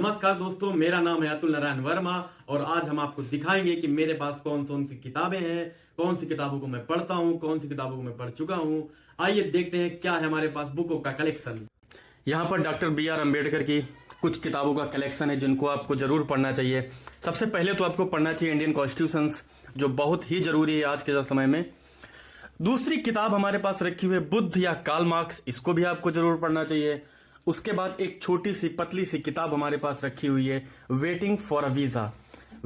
नमस्कार दोस्तों, मेरा नाम है अतुल नारायण वर्मा और आज हम आपको दिखाएंगे कि मेरे पास कौन कौन सी किताबें हैं, कौन सी किताबों को मैं पढ़ता हूं, कौन सी किताबों को मैं पढ़ चुका हूं। आइए देखते हैं क्या है हमारे पास बुकों का कलेक्शन। यहाँ पर डॉक्टर B.R. अम्बेडकर की कुछ किताबों का कलेक्शन है जिनको आपको जरूर पढ़ना चाहिए। सबसे पहले तो आपको पढ़ना चाहिए इंडियन कॉन्स्टिट्यूशंस, जो बहुत ही जरूरी है आज के समय में। दूसरी किताब हमारे पास रखी हुई है बुद्ध या कार्ल मार्क्स, इसको भी आपको जरूर पढ़ना चाहिए। उसके बाद एक छोटी सी पतली सी किताब हमारे पास रखी हुई है waiting for a visa.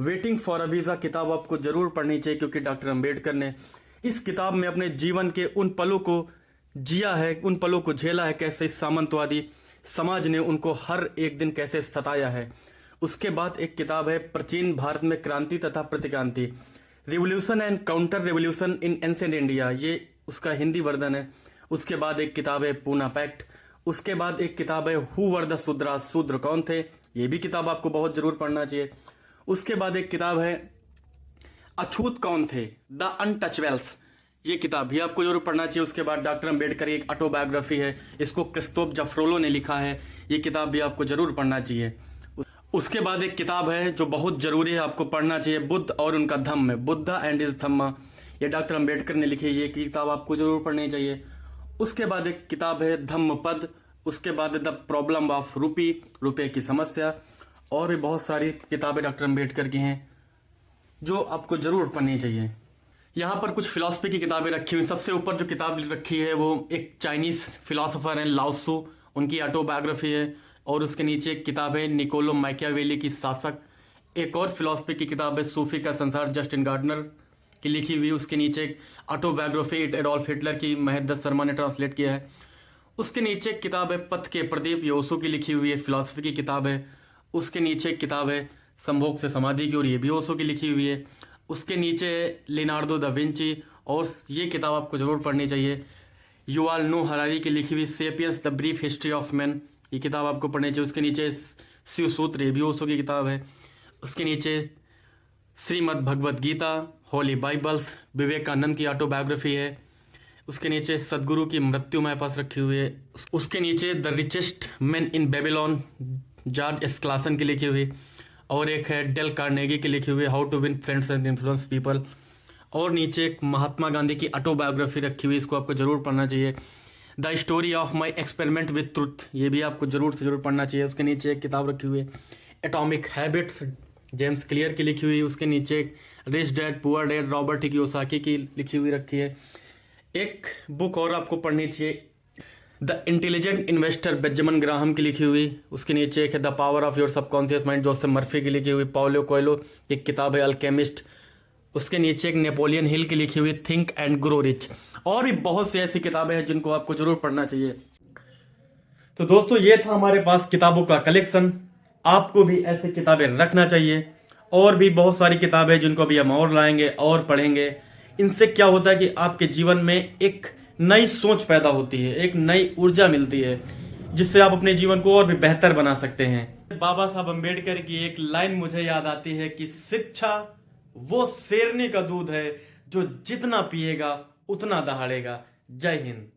Waiting for a visa किताब आपको जरूर पढ़नी चाहिए क्योंकि डॉक्टर अम्बेडकर ने इस किताब में अपने जीवन के उन पलों को जिया है, उन पलों को झेला है, कैसे इस सामंतवादी समाज ने उनको हर एक दिन कैसे सताया है। उसके बाद एक किताब है प्राचीन भारत में क्रांति तथा प्रतिक्रांति, revolution and counter revolution in ancient India, ये उसका हिंदी वर्जन है। उसके बाद एक किताब है पूना पैक्ट। उसके बाद एक किताब है हु वर द शूद्रास, शूद्र कौन थे, ये भी किताब आपको बहुत जरूर पढ़ना चाहिए। उसके बाद एक किताब है अछूत कौन थे, द अनटचेबल्स, ये किताब भी आपको जरूर पढ़ना चाहिए। उसके बाद डॉक्टर अम्बेडकर की एक ऑटोबायोग्राफी है, इसको क्रिस्तोफ जफ्रोलो ने लिखा है, ये किताब भी आपको जरूर पढ़ना चाहिए। उसके बाद एक किताब है जो बहुत जरूरी है, आपको पढ़ना चाहिए, बुद्ध और उनका धम्म, बुद्धा एंड इज धम्मा, ये डॉक्टर अम्बेडकर ने लिखी है, ये किताब आपको जरूर पढ़नी चाहिए। उसके बाद एक किताब है धम्मपद। उसके बाद द प्रॉब्लम ऑफ रूपी, रुपये की समस्या, और भी बहुत सारी किताबें डॉक्टर अम्बेडकर की हैं जो आपको जरूर पढ़नी चाहिए। यहाँ पर कुछ फिलॉसफी की किताबें रखी हुई। सबसे ऊपर जो किताब रखी है वो एक चाइनीज फिलोसोफर है लाओ त्सु, उनकी ऑटोबायोग्राफी है। और उसके नीचे एक किताब है निकोलो मैकियावेली की शासक। एक और फिलॉसफी की किताब है सूफी का संसार, जस्टिन गार्डनर की लिखी हुई। उसके नीचे एक ऑटोबायोग्राफी एडोल्फ हिटलर की, महेश शर्मा ने ट्रांसलेट किया है। उसके नीचे एक किताब है पथ के प्रदीप, ये ओशो की लिखी हुई है, फिलॉसफी की किताब है। उसके नीचे एक किताब है संभोग से समाधि की, और ये भी ओशो की लिखी हुई है। उसके नीचे लियोनार्डो दा विंची, और ये किताब आपको जरूर पढ़नी चाहिए, युवाल नोह हरारी की लिखी हुई sapiens the brief history of man, ये किताब आपको पढ़नी चाहिए। उसके नीचे शिव सूत्र, ये भी ओशो की किताब है। उसके नीचे श्रीमद् भगवद गीता, होली बाइबल्स, विवेकानंद की ऑटोबायोग्राफी है। उसके नीचे सदगुरु की मृत्यु मेरे पास रखी हुई है। उसके नीचे the richest man in Babylon, George S Klaasen की लिखी हुई। और एक है डेल कार्नेगी की लिखी हुई how to win friends and influence people. और नीचे एक महात्मा गांधी की ऑटोबायोग्राफी रखी हुई, इसको आपको जरूर पढ़ना चाहिए, the story of my experiment with truth, ये भी आपको जरूर से जरूर पढ़ना चाहिए। उसके नीचे एक किताब रखी हुई है एटॉमिक हैबिट्स, जेम्स क्लियर की लिखी हुई। उसके नीचे एक rich dad poor dad, Robert Kiyosaki की लिखी हुई रखी है। एक बुक और आपको पढ़नी चाहिए, the intelligent investor, Benjamin Graham की लिखी हुई। उसके नीचे एक है the power of your subconscious mind, Joseph Murphy की लिखी हुई। पाउलो कोएल्हो एक किताब है अल्केमिस्ट। उसके नीचे एक नेपोलियन हिल की लिखी हुई थिंक एंड ग्रो रिच। और भी बहुत सी ऐसी किताबें हैं जिनको आपको जरूर पढ़ना चाहिए। तो दोस्तों, ये था हमारे पास किताबों का कलेक्शन, आपको भी ऐसी किताबें रखना चाहिए। और भी बहुत सारी किताबें जिनको भी हम और लाएंगे और पढ़ेंगे। इनसे क्या होता है कि आपके जीवन में एक नई सोच पैदा होती है, एक नई ऊर्जा मिलती है, जिससे आप अपने जीवन को और भी बेहतर बना सकते हैं। बाबा साहब अम्बेडकर की एक लाइन मुझे याद आती है कि शिक्षा वो शेरनी का दूध है जो जितना पिएगा उतना दहाड़ेगा। जय हिंद।